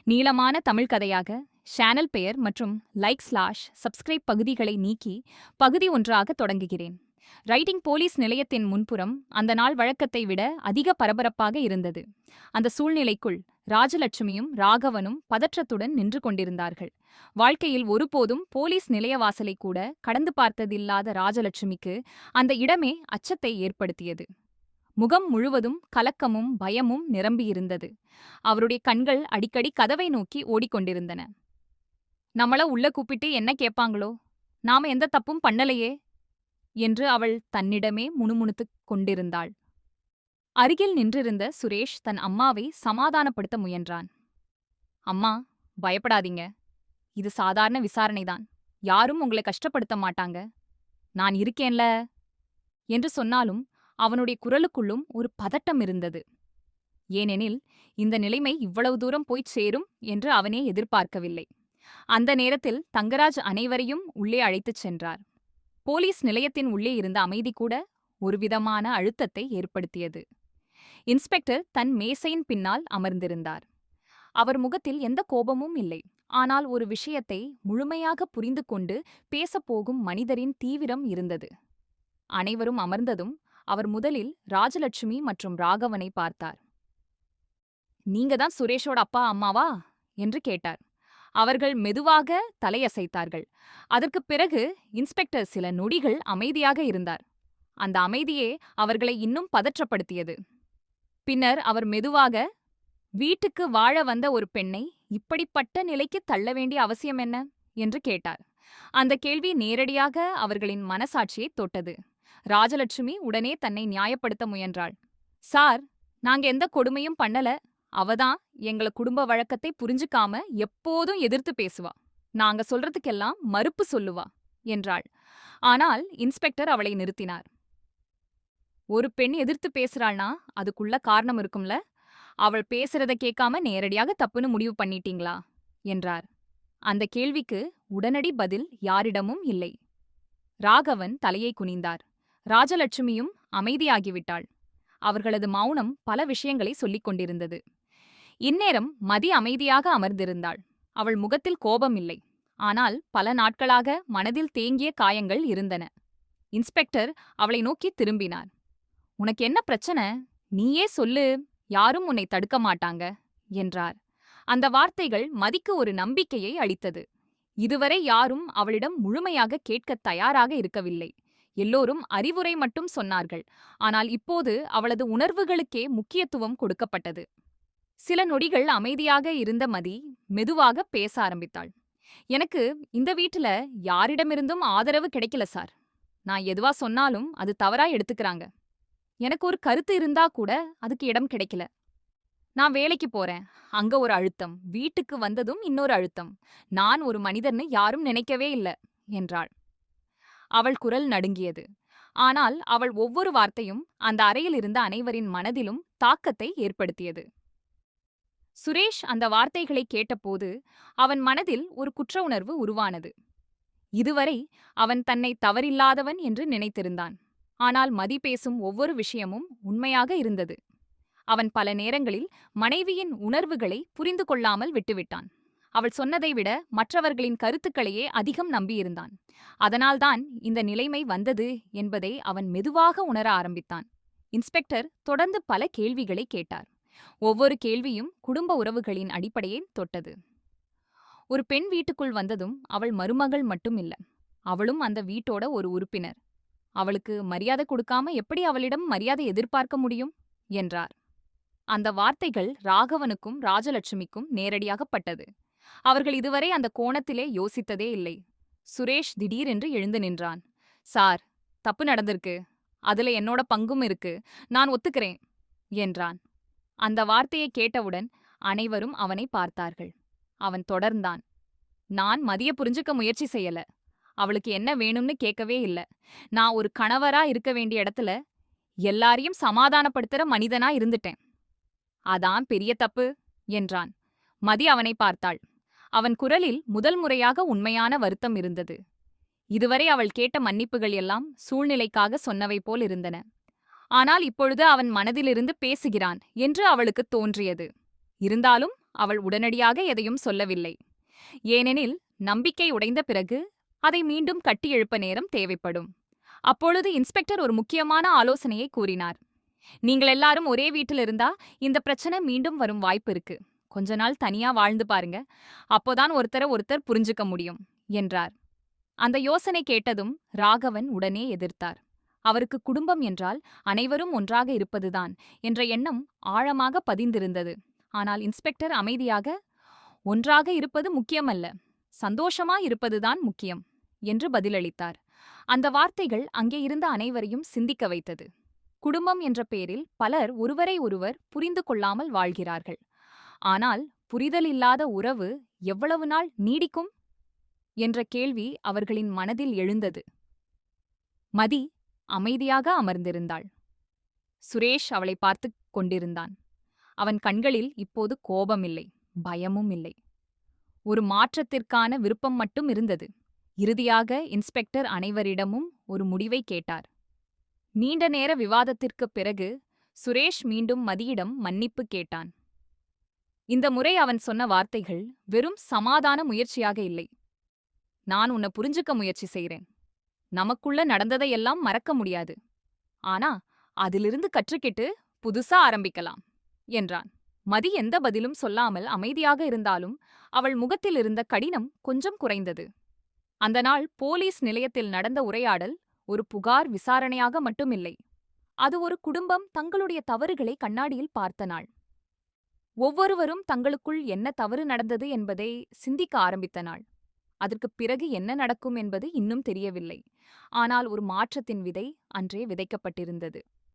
நீளமான தமிழ் கதையாக சேனல் பெயர் மற்றும் லைக்/சப்ஸ்கிரைப் பகுதிகளை நீக்கி பகுதி ஒன்றாக தொடங்குகிறேன். ரைட்டிங் போலீஸ் நிலையத்தின் முன்புறம் அந்த நாள் வழக்கத்தை விட அதிக பரபரப்பாக இருந்தது. அந்த சூழ்நிலைக்குள் ராஜலட்சுமியும் ராகவனும் பதற்றத்துடன் நின்று கொண்டிருந்தார்கள். வாழ்க்கையில் ஒருபோதும் போலீஸ் நிலைய வாசலை கூட கடந்து பார்த்ததில்லாத ராஜலட்சுமிக்கு அந்த இடமே அச்சத்தை ஏற்படுத்தியது. முகம் முழுவதும் கலக்கமும் பயமும் நிரம்பியிருந்தது. அவருடைய கண்கள் அடிக்கடி கதவை நோக்கி ஓடிக்கொண்டிருந்தன. நம்மள உள்ள கூப்பிட்டு என்ன கேட்பாங்களோ, நாம எந்த தப்பும் பண்ணலையே என்று அவள் தன்னிடமே முணுமுணுத்துக் கொண்டிருந்தாள். அருகில் நின்றிருந்த சுரேஷ் தன் அம்மாவை சமாதானப்படுத்த முயன்றான். அம்மா, பயப்படாதீங்க. இது சாதாரண விசாரணைதான். யாரும் உங்களை கஷ்டப்படுத்த மாட்டாங்க. நான் இருக்கேன்ல என்று சொன்னாலும் அவனுடைய குரலுக்குள்ளும் ஒரு பதட்டம் இருந்தது. ஏனெனில் இந்த நிலைமை இவ்வளவு தூரம் போய்ச் சேரும் என்று அவனே எதிர்பார்க்கவில்லை. அந்த நேரத்தில் தங்கராஜ் அனைவரையும் உள்ளே அழைத்துச் சென்றார். போலீஸ் நிலையத்தின் உள்ளே இருந்த அமைதி கூட ஒருவிதமான அழுத்தத்தை ஏற்படுத்தியது. இன்ஸ்பெக்டர் தன் மேசையின் பின்னால் அமர்ந்திருந்தார். அவர் முகத்தில் எந்த கோபமும் இல்லை. ஆனால் ஒரு விஷயத்தை முழுமையாக புரிந்து கொண்டு பேசப்போகும் மனிதரின் தீவிரம் இருந்தது. அனைவரும் அமர்ந்ததும் அவர் முதலில் ராஜலட்சுமி மற்றும் ராகவனை பார்த்தார். நீங்க தான் சுரேஷோட அப்பா அம்மாவா என்று கேட்டார். அவர்கள் மெதுவாக தலையசைத்தார்கள். அதற்குப் பிறகு இன்ஸ்பெக்டர் சில நொடிகள் அமைதியாக இருந்தார். அந்த அமைதியே அவர்களை இன்னும் பதற்றப்படுத்தியது. பின்னர் அவர் மெதுவாக, வீட்டுக்கு வாழ வந்த ஒரு பெண்ணை இப்படிப்பட்ட நிலைக்கு தள்ள வேண்டிய அவசியம் என்ன என்று கேட்டார். அந்த கேள்வி நேரடியாக அவர்களின் மனசாட்சியை தொட்டது. ராஜலட்சுமி உடனே தன்னை நியாயப்படுத்த முயன்றாள். சார், நாங்க எந்த கொடுமையும் பண்ணல. அவதான் எங்கள குடும்ப வழக்கத்தை புரிஞ்சுக்காம எப்போதும் எதிர்த்து பேசுவா. நாங்க சொல்றதுக்கெல்லாம் மறுப்பு சொல்லுவா என்றாள். ஆனால் இன்ஸ்பெக்டர் அவளை நிறுத்தினார். ஒரு பெண் எதிர்த்து பேசுறாள்னா அதுக்குள்ள காரணம் இருக்கும்ல. அவள் பேசுறத கேட்காம நேரடியாக தப்புன்னு முடிவு பண்ணிட்டீங்களா என்றார். அந்த கேள்விக்கு உடனடி பதில் யாரிடமும் இல்லை. ராகவன் தலையை குனிந்தார். ராஜலட்சுமியும் அமைதியாகிவிட்டாள். அவர்களது மௌனம் பல விஷயங்களை சொல்லிக் கொண்டிருந்தது. இந்நேரம் மதி அமைதியாக அமர்ந்திருந்தாள். அவள் முகத்தில் கோபம் இல்லை. ஆனால் பல நாட்களாக மனதில் தேங்கிய காயங்கள் இருந்தன. இன்ஸ்பெக்டர் அவளை நோக்கி திரும்பினார். உனக்கு என்ன பிரச்சனை? நீயே சொல்லு. யாரும் உன்னை தடுக்க மாட்டாங்க என்றார். அந்த வார்த்தைகள் மதிக்கு ஒரு நம்பிக்கையை அளித்தது. இதுவரை யாரும் அவளிடம் முழுமையாக கேட்கத் தயாராக இருக்கவில்லை. எல்லோரும் அறிவுரை மட்டும் சொன்னார்கள். ஆனால் இப்போது அவளது உணர்வுகளுக்கே முக்கியத்துவம் கொடுக்கப்பட்டது. சில நொடிகள் அமைதியாக இருந்த மதி மெதுவாக பேச ஆரம்பித்தாள். எனக்கு இந்த வீட்டுல யாரிடமிருந்தும் ஆதரவு கிடைக்கல சார். நான் எதுவா சொன்னாலும் அது தவறா எடுத்துக்கிறாங்க. எனக்கு ஒரு கருத்து இருந்தா கூட அதுக்கு இடம் கிடைக்கல. நான் வேலைக்கு போறேன், அங்க ஒரு அழுத்தம். வீட்டுக்கு வந்ததும் இன்னொரு அழுத்தம். நான் ஒரு மனிதர்னு யாரும் நினைக்கவே இல்ல என்றாள். அவள் குரல் நடுங்கியது. ஆனால் அவள் ஒவ்வொரு வார்த்தையும் அந்த அறையில் இருந்த அனைவரின் மனதிலும் தாக்கத்தை ஏற்படுத்தியது. சுரேஷ் அந்த வார்த்தைகளை கேட்டபோது அவன் மனதில் ஒரு குற்ற உணர்வு உருவானது. இதுவரை அவன் தன்னை தவறில்லாதவன் என்று நினைத்திருந்தான். ஆனால் மதி பேசும் ஒவ்வொரு விஷயமும் உண்மையாக இருந்தது. அவன் பல நேரங்களில் மனைவியின் உணர்வுகளை புரிந்து கொள்ளாமல் விட்டுவிட்டான். அவள் சொன்னதை விட மற்றவர்களின் கருத்துக்களையே அதிகம் நம்பியிருந்தான். அதனால்தான் இந்த நிலைமை வந்தது என்பதை அவன் மெதுவாக உணர ஆரம்பித்தான். இன்ஸ்பெக்டர் தொடர்ந்து பல கேள்விகளை கேட்டார். ஒவ்வொரு கேள்வியும் குடும்ப உறவுகளின் அடிப்படையை தொட்டது. ஒரு பெண் வீட்டுக்குள் வந்ததும் அவள் மருமகள் மட்டும் இல்ல, அவளும் அந்த வீட்டோட ஒரு உறுப்பினர். அவளுக்கு மரியாதை கொடுக்காம எப்படி அவளிடம் மரியாதை எதிர்பார்க்க முடியும் என்றார். அந்த வார்த்தைகள் ராகவனுக்கும் ராஜலட்சுமிக்கும் நேரடியாகப்பட்டது. அவர்கள் இதுவரை அந்த கோணத்திலே யோசித்ததே இல்லை. சுரேஷ் திடீரென்று எழுந்து நின்றான். சார், தப்பு நடந்திருக்கு. அதுல என்னோட பங்கும் இருக்கு. நான் ஒத்துக்கிறேன் என்றான். அந்த வார்த்தையை கேட்டவுடன் அனைவரும் அவனை பார்த்தார்கள். அவன் தொடர்ந்தான். நான் மதிய புரிஞ்சுக்க முயற்சி செய்யல. அவளுக்கு என்ன வேணும்னு கேட்கவே இல்ல. நான் ஒரு கணவரா இருக்க வேண்டிய இடத்துல எல்லாரையும் சமாதானப்படுத்துற மனிதனா இருந்துட்டேன். அதான் பெரிய தப்பு என்றான். மதி அவனை பார்த்தாள். அவன் குரலில் முதல் முறையாக உண்மையான வருத்தம் இருந்தது. இதுவரை அவள் கேட்ட மன்னிப்புகள் எல்லாம் சூழ்நிலைக்காக சொன்னவை போல் இருந்தன. ஆனால் இப்பொழுது அவன் மனதிலிருந்து பேசுகிறான் என்று அவளுக்கு தோன்றியது. இருந்தாலும் அவள் உடனடியாக எதையும் சொல்லவில்லை. ஏனெனில் நம்பிக்கை உடைந்த பிறகு அதை மீண்டும் கட்டியெழுப்ப நேரம் தேவைப்படும். அப்பொழுது இன்ஸ்பெக்டர் ஒரு முக்கியமான ஆலோசனையை கூறினார். நீங்கள் எல்லாரும் ஒரே வீட்டில் இருந்தா இந்த பிரச்சனை மீண்டும் வரும் வாய்ப்பு இருக்கு. கொஞ்ச நாள் தனியா வாழ்ந்து பாருங்க. அப்போதான் ஒருத்தர் புரிஞ்சுக்க முடியும் என்றார். அந்த யோசனை கேட்டதும் ராகவன் உடனே எதிர்த்தார். அவருக்கு குடும்பம் என்றால் அனைவரும் ஒன்றாக இருப்பதுதான் என்ற எண்ணம் ஆழமாக பதிந்திருந்தது. ஆனால் இன்ஸ்பெக்டர் அமைதியாக, ஒன்றாக இருப்பது முக்கியமல்ல, சந்தோஷமா இருப்பதுதான் முக்கியம் என்று பதிலளித்தார். அந்த வார்த்தைகள் அங்கே இருந்த அனைவரையும் சிந்திக்க வைத்தது. குடும்பம் என்ற பெயரில் பலர் ஒருவரை ஒருவர் புரிந்து கொள்ளாமல் வாழ்கிறார்கள். ஆனால் புரிதலில்லாத உறவு எவ்வளவு நாள் நீடிக்கும் என்ற கேள்வி அவர்களின் மனதில் எழுந்தது. மதி அமைதியாக அமர்ந்திருந்தாள். சுரேஷ் அவளை பார்த்துக் கொண்டிருந்தான். அவன் கண்களில் இப்போது கோபமில்லை, பயமும் இல்லை. ஒரு மாற்றத்திற்கான விருப்பம் மட்டும் இருந்தது. இறுதியாக இன்ஸ்பெக்டர் அனைவரிடமும் ஒரு முடிவை கேட்டார். நீண்ட நேர விவாதத்திற்குப் பிறகு சுரேஷ் மீண்டும் மதியிடம் மன்னிப்பு கேட்டான். இந்த முறை அவன் சொன்ன வார்த்தைகள் வெறும் சமாதான முயற்சியாக இல்லை. நான் உன்னை புரிஞ்சுக்க முயற்சி செய்றேன். நமக்குள்ள நடந்ததையெல்லாம் மறக்க முடியாது. ஆனா அதிலிருந்து கற்றுக்கிட்டு புதுசா ஆரம்பிக்கலாம் என்றான். மதி எந்த பதிலும் சொல்லாமல் அமைதியாக இருந்தாலும் அவள் முகத்தில் இருந்த கடினம் கொஞ்சம் குறைந்தது. அந்த நாள் போலீஸ் நிலையத்தில் நடந்த உரையாடல் ஒரு புகார் விசாரணையாக மட்டுமில்லை. அது ஒரு குடும்பம் தங்களுடைய தவறுகளை கண்ணாடியில் பார்த்த நாள். ஒவ்வொருவரும் தங்களுக்குள் என்ன தவறு நடந்தது என்பதை சிந்திக்க ஆரம்பித்த நாள். அதற்குப் பிறகு என்ன நடக்கும் என்பது இன்னும் தெரியவில்லை. ஆனால் ஒரு மாற்றத்தின் விதை அன்றே விதைக்கப்பட்டிருந்தது.